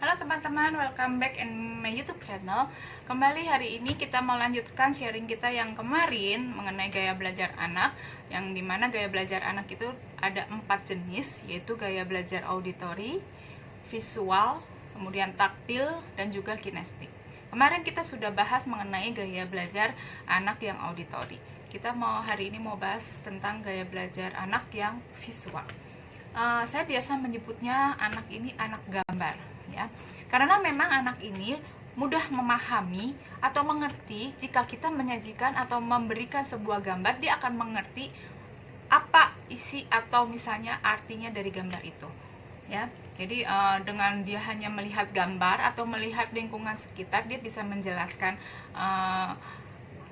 Halo teman-teman, welcome back in my YouTube channel. Kembali hari ini kita mau lanjutkan sharing kita yang kemarin mengenai gaya belajar anak, yang dimana gaya belajar anak itu ada 4 jenis, yaitu gaya belajar auditori, visual, kemudian taktil, dan juga kinestik. Kemarin kita sudah bahas mengenai gaya belajar anak yang auditori. Kita hari ini mau bahas tentang gaya belajar anak yang visual. Saya biasa menyebutnya anak ini anak gambar, ya, karena memang anak ini mudah memahami atau mengerti jika kita menyajikan atau memberikan sebuah gambar. Dia akan mengerti apa isi atau misalnya artinya dari gambar itu, ya. Jadi dengan dia hanya melihat gambar atau melihat lingkungan sekitar, dia bisa menjelaskan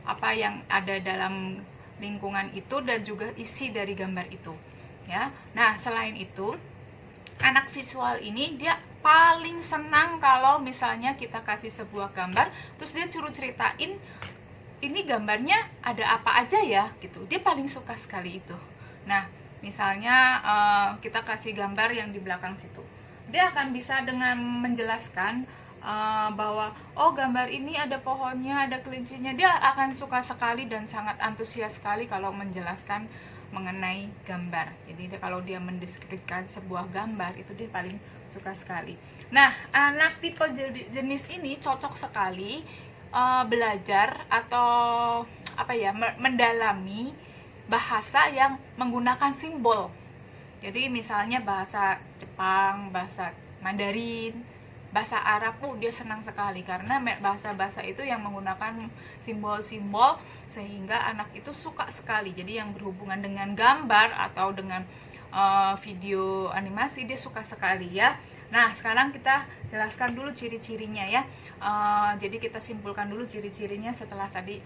apa yang ada dalam lingkungan itu dan juga isi dari gambar itu, ya. Nah, selain itu, anak visual ini dia paling senang kalau misalnya kita kasih sebuah gambar terus dia suruh ceritain ini gambarnya ada apa aja ya, gitu. Dia paling suka sekali itu. Nah, misalnya kita kasih gambar yang di belakang situ, dia akan bisa dengan menjelaskan bahwa oh, gambar ini ada pohonnya, ada kelincinya. Dia akan suka sekali dan sangat antusias sekali kalau menjelaskan mengenai gambar. Jadi kalau dia mendeskripsikan sebuah gambar itu dia paling suka sekali. Nah, anak tipe jenis ini cocok sekali belajar atau mendalami bahasa yang menggunakan simbol. Jadi misalnya bahasa Jepang, bahasa Mandarin, bahasa Arab pun dia senang sekali karena bahasa-bahasa itu yang menggunakan simbol-simbol sehingga anak itu suka sekali. Jadi yang berhubungan dengan gambar atau dengan video animasi dia suka sekali, ya. Nah, sekarang kita jelaskan dulu ciri-cirinya, ya. Jadi kita simpulkan dulu ciri-cirinya setelah tadi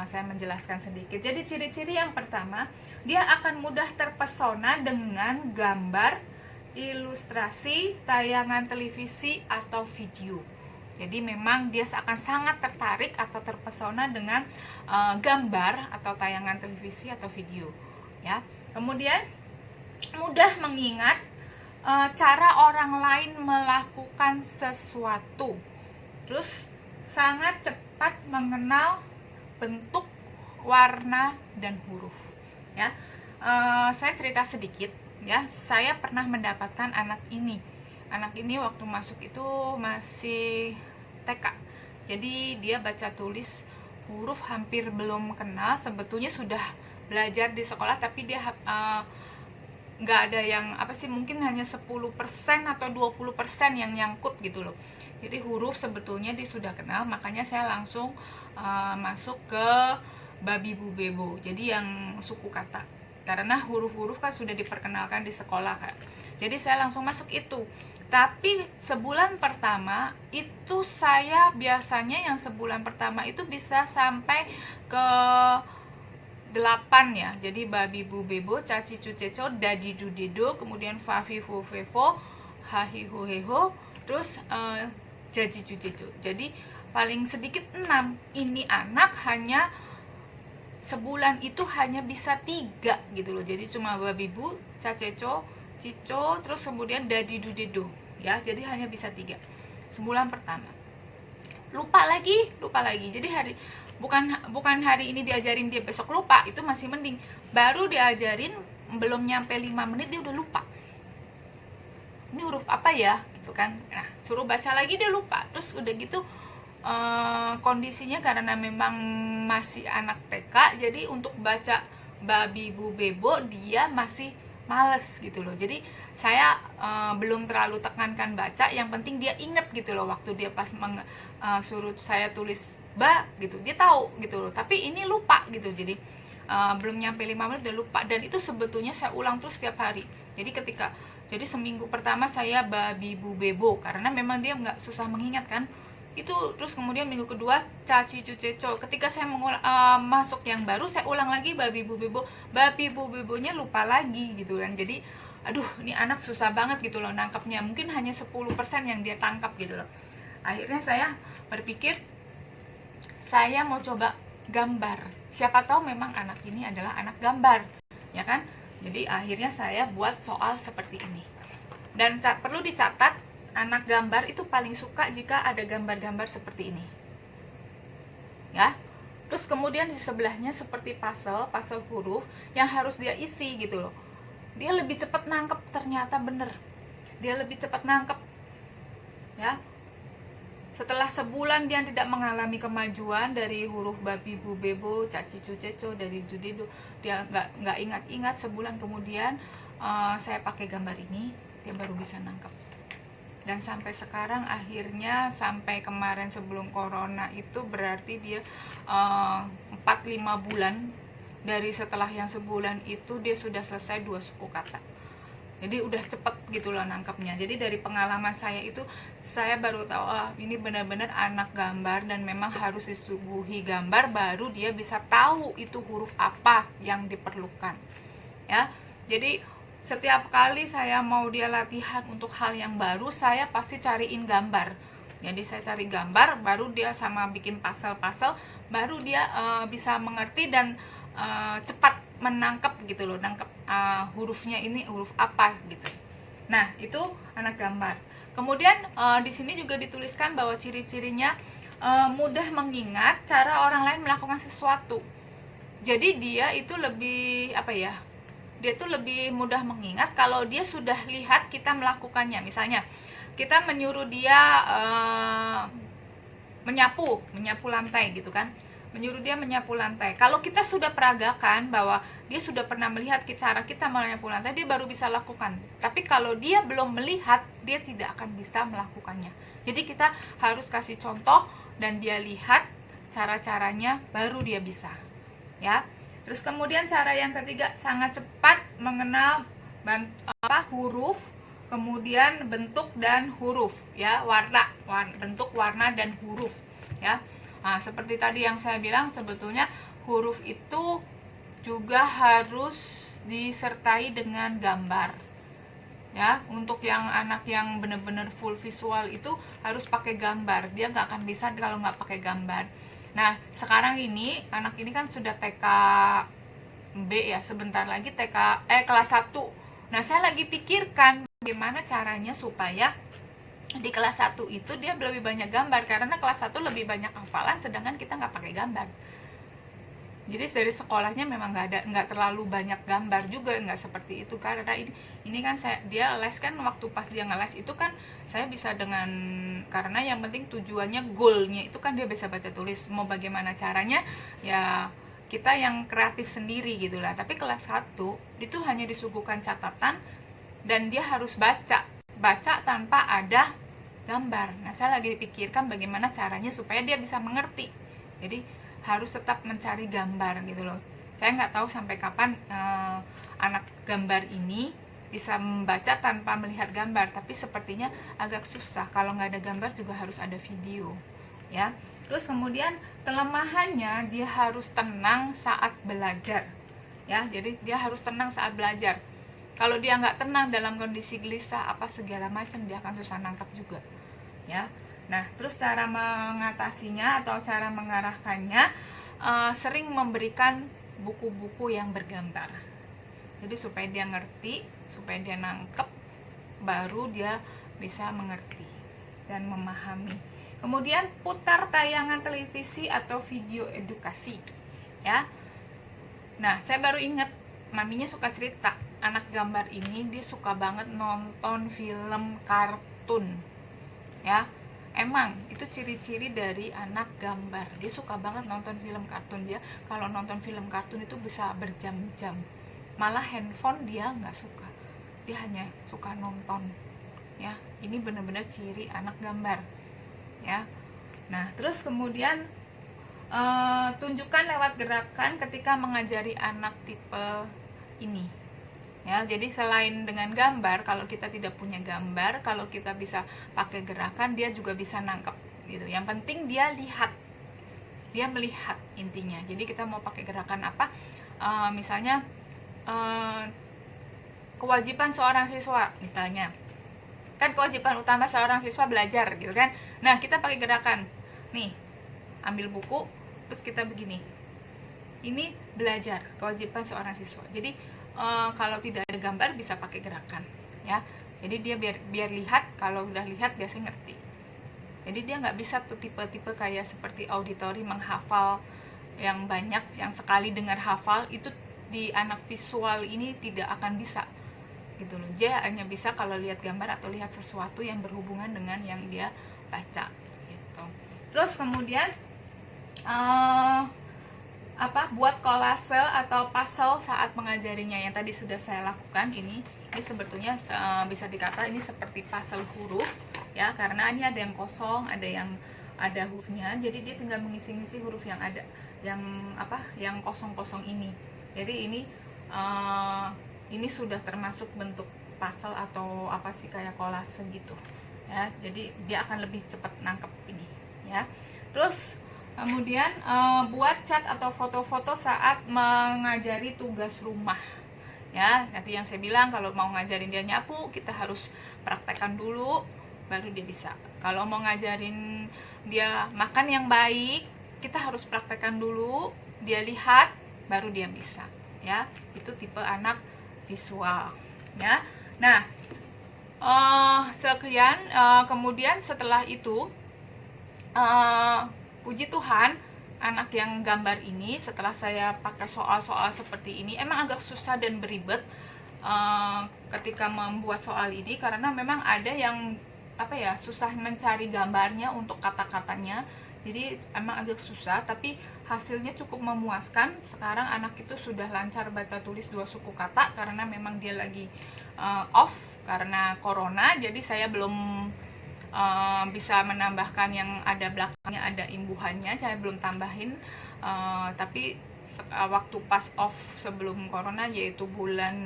saya menjelaskan sedikit. Jadi ciri-ciri yang pertama, dia akan mudah terpesona dengan gambar, ilustrasi, tayangan televisi atau video. Jadi memang dia akan sangat tertarik atau terpesona dengan gambar atau tayangan televisi atau video, ya. Kemudian mudah mengingat cara orang lain melakukan sesuatu. Terus sangat cepat mengenal bentuk, warna, dan huruf, ya. Saya cerita sedikit, ya. Saya pernah mendapatkan anak ini waktu masuk itu masih TK. Jadi dia baca tulis huruf hampir belum kenal. Sebetulnya sudah belajar di sekolah, tapi dia nggak ada yang mungkin hanya 10% atau 20% yang nyangkut gitu loh. Jadi huruf sebetulnya dia sudah kenal, makanya saya langsung masuk ke babi bu bebo, jadi yang suku kata, karena huruf-huruf kan sudah diperkenalkan di sekolah kan. Jadi saya langsung masuk itu. Tapi sebulan pertama itu saya biasanya yang sebulan pertama itu bisa sampai ke 8, ya. Jadi babi bu bebo, caci cu ceco, dadi du dedo, kemudian fafi fu fevo, hahi hu heho, terus jaji cu ceco. Jadi paling sedikit 6. Ini anak hanya sebulan itu hanya bisa 3 gitu loh. Jadi cuma babi bu, caceco, cico, terus kemudian dadi du dedo, ya. Jadi hanya bisa 3 sebulan pertama. Lupa lagi. Jadi bukan hari ini diajarin dia besok lupa, itu masih mending. Baru diajarin belum nyampe 5 menit dia udah lupa. Ini huruf apa ya, gitu kan. Nah, suruh baca lagi dia lupa. Terus udah gitu kondisinya karena memang masih anak TK, jadi untuk baca babi bu bebo dia masih males gitu loh. Jadi saya belum terlalu tekankan baca, yang penting dia inget gitu loh. Waktu dia pas suruh saya tulis ba gitu, dia tahu gitu loh. Tapi ini lupa gitu. Jadi belum nyampe 5 menit udah lupa, dan itu sebetulnya saya ulang terus setiap hari. Jadi seminggu pertama saya babi bu bebo karena memang dia nggak susah mengingat kan itu. Terus kemudian minggu kedua caci cu ceco. Ketika saya masuk yang baru, saya ulang lagi babi bu bebonya lupa lagi gitu kan. Jadi aduh, ini anak susah banget gitu loh nangkapnya, mungkin hanya 10% yang dia tangkap gitu loh. Akhirnya saya berpikir saya mau coba gambar, siapa tahu memang anak ini adalah anak gambar, ya kan. Jadi akhirnya saya buat soal seperti ini. Dan perlu dicatat, anak gambar itu paling suka jika ada gambar-gambar seperti ini, ya. Terus kemudian di sebelahnya seperti puzzle huruf yang harus dia isi gitu loh. Dia lebih cepat nangkep, ternyata bener. Dia lebih cepat nangkep, ya. Setelah sebulan dia tidak mengalami kemajuan dari huruf babi bu bebo caci cu ceco dari judido, dia nggak ingat-ingat. Sebulan kemudian saya pakai gambar ini, dia baru bisa nangkep. Dan sampai sekarang akhirnya sampai kemarin sebelum corona itu berarti dia 4-5 bulan dari setelah yang sebulan itu dia sudah selesai 2 suku kata. Jadi udah cepet gitu loh nangkepnya. Jadi dari pengalaman saya itu saya baru tahu ini benar-benar anak gambar dan memang harus disuguhi gambar baru dia bisa tahu itu huruf apa yang diperlukan, ya. Jadi setiap kali saya mau dia latihan untuk hal yang baru, saya pasti cariin gambar. Jadi saya cari gambar, baru dia sama bikin puzzle, baru dia bisa mengerti dan cepat menangkap gitu loh, nangkep hurufnya ini huruf apa gitu. Nah itu anak gambar. Kemudian di sini juga dituliskan bahwa ciri-cirinya mudah mengingat cara orang lain melakukan sesuatu. Jadi dia itu lebih apa ya? Dia tuh lebih mudah mengingat kalau dia sudah lihat kita melakukannya. Misalnya kita menyuruh dia menyapu lantai gitu kan, menyuruh dia menyapu lantai. Kalau kita sudah peragakan bahwa dia sudah pernah melihat cara kita menyapu lantai, dia baru bisa lakukan. Tapi kalau dia belum melihat, dia tidak akan bisa melakukannya. Jadi kita harus kasih contoh dan dia lihat cara-caranya, baru dia bisa, ya. Terus kemudian cara yang ketiga, sangat cepat mengenal huruf, kemudian bentuk dan huruf, ya, bentuk, warna dan huruf, ya. Nah, seperti tadi yang saya bilang, sebetulnya huruf itu juga harus disertai dengan gambar, ya. Untuk yang anak yang benar-benar full visual itu harus pakai gambar, dia nggak akan bisa kalau nggak pakai gambar. Nah, sekarang ini anak ini kan sudah TKB ya, sebentar lagi kelas 1. Nah, saya lagi pikirkan bagaimana caranya supaya di kelas 1 itu dia lebih banyak gambar, karena kelas 1 lebih banyak hafalan sedangkan kita nggak pakai gambar. Jadi dari sekolahnya memang nggak terlalu banyak gambar juga, nggak seperti itu. Karena ini kan dia les kan, waktu pas dia ngeles itu kan saya bisa dengan, karena yang penting tujuannya, goalnya itu kan dia bisa baca tulis. Mau bagaimana caranya ya kita yang kreatif sendiri gitulah. Tapi kelas 1 itu hanya disuguhkan catatan dan dia harus baca tanpa ada gambar. Nah, saya lagi pikirkan bagaimana caranya supaya dia bisa mengerti. Jadi harus tetap mencari gambar gitu loh. Saya nggak tahu sampai kapan anak gambar ini bisa membaca tanpa melihat gambar, tapi sepertinya agak susah. Kalau nggak ada gambar juga harus ada video, ya. Terus kemudian kelemahannya, dia harus tenang saat belajar, ya. Jadi dia harus tenang saat belajar. Kalau dia nggak tenang dalam kondisi gelisah apa segala macam, dia akan susah nangkap juga, ya. Nah, terus cara mengatasinya atau cara mengarahkannya, sering memberikan buku-buku yang bergambar. Jadi supaya dia ngerti, supaya dia nangkep, baru dia bisa mengerti dan memahami. Kemudian putar tayangan televisi atau video edukasi, ya. Nah, saya baru ingat, maminya suka cerita, anak gambar ini dia suka banget nonton film kartun, ya. Emang itu ciri-ciri dari anak gambar, dia suka banget nonton film kartun. Dia kalau nonton film kartun itu bisa berjam-jam, malah handphone dia nggak suka, dia hanya suka nonton, ya. Ini benar-benar ciri anak gambar, ya. Nah, terus kemudian tunjukkan lewat gerakan ketika mengajari anak tipe ini, ya. Jadi selain dengan gambar, kalau kita tidak punya gambar, kalau kita bisa pakai gerakan, dia juga bisa nangkep gitu. Yang penting dia melihat intinya. Jadi kita mau pakai gerakan apa, misalnya kewajiban seorang siswa, misalnya kan kewajiban utama seorang siswa belajar gitu kan. Nah, kita pakai gerakan nih, ambil buku terus kita begini, ini belajar, kewajiban seorang siswa. Jadi kalau tidak ada gambar bisa pakai gerakan, ya. Jadi dia biar lihat, kalau udah lihat biasanya ngerti. Jadi dia nggak bisa tuh tipe-tipe kayak seperti auditory menghafal yang banyak, yang sekali dengar hafal itu di anak visual ini tidak akan bisa gitu loh. Dia hanya bisa kalau lihat gambar atau lihat sesuatu yang berhubungan dengan yang dia baca gitu. Terus kemudian buat kolase atau puzzle saat mengajarinya yang tadi sudah saya lakukan. Ini sebetulnya bisa dikata ini seperti puzzle huruf ya, karena ini ada yang kosong, ada hurufnya, jadi dia tinggal mengisi-ngisi huruf yang ada, yang kosong-kosong ini. Jadi ini sudah termasuk bentuk puzzle atau apa sih, kayak kolase gitu ya. Jadi dia akan lebih cepat nangkep ini ya. Terus kemudian buat cat atau foto-foto saat mengajari tugas rumah ya. Nanti yang saya bilang, kalau mau ngajarin dia nyapu, kita harus praktekkan dulu baru dia bisa. Kalau mau ngajarin dia makan yang baik, kita harus praktekkan dulu, dia lihat baru dia bisa ya. Itu tipe anak visual ya. Nah, sekian. Kemudian setelah itu puji Tuhan, anak yang gambar ini setelah saya pakai soal-soal seperti ini, emang agak susah dan beribet ketika membuat soal ini, karena memang ada yang susah mencari gambarnya untuk kata-katanya. Jadi emang agak susah, tapi hasilnya cukup memuaskan. Sekarang anak itu sudah lancar baca tulis 2 suku kata, karena memang dia lagi off karena corona. Jadi saya belum bisa menambahkan yang ada belakangnya, ada imbuhannya, saya belum tambahin. Tapi waktu pas off sebelum corona, yaitu bulan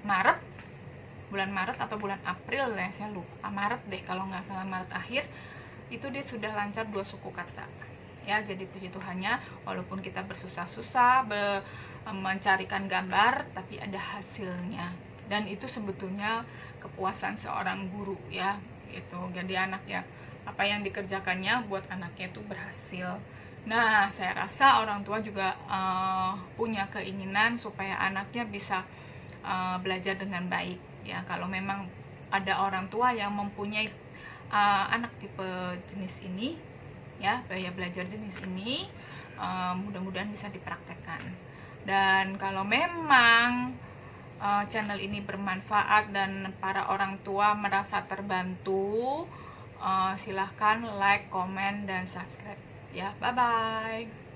Maret atau bulan April ya, saya lupa, Maret deh kalau nggak salah, Maret akhir, itu dia sudah lancar 2 suku kata ya. Jadi puji Tuhannya, walaupun kita bersusah-susah mencarikan gambar, tapi ada hasilnya, dan itu sebetulnya kepuasan seorang guru ya gitu. Jadi anak ya, apa yang dikerjakannya buat anaknya itu berhasil. Nah, saya rasa orang tua juga punya keinginan supaya anaknya bisa belajar dengan baik ya. Kalau memang ada orang tua yang mempunyai anak tipe jenis ini ya, gaya belajar jenis ini, mudah-mudahan bisa dipraktekkan. Dan kalau memang channel ini bermanfaat dan para orang tua merasa terbantu, silahkan like, komen, dan subscribe ya. Bye bye.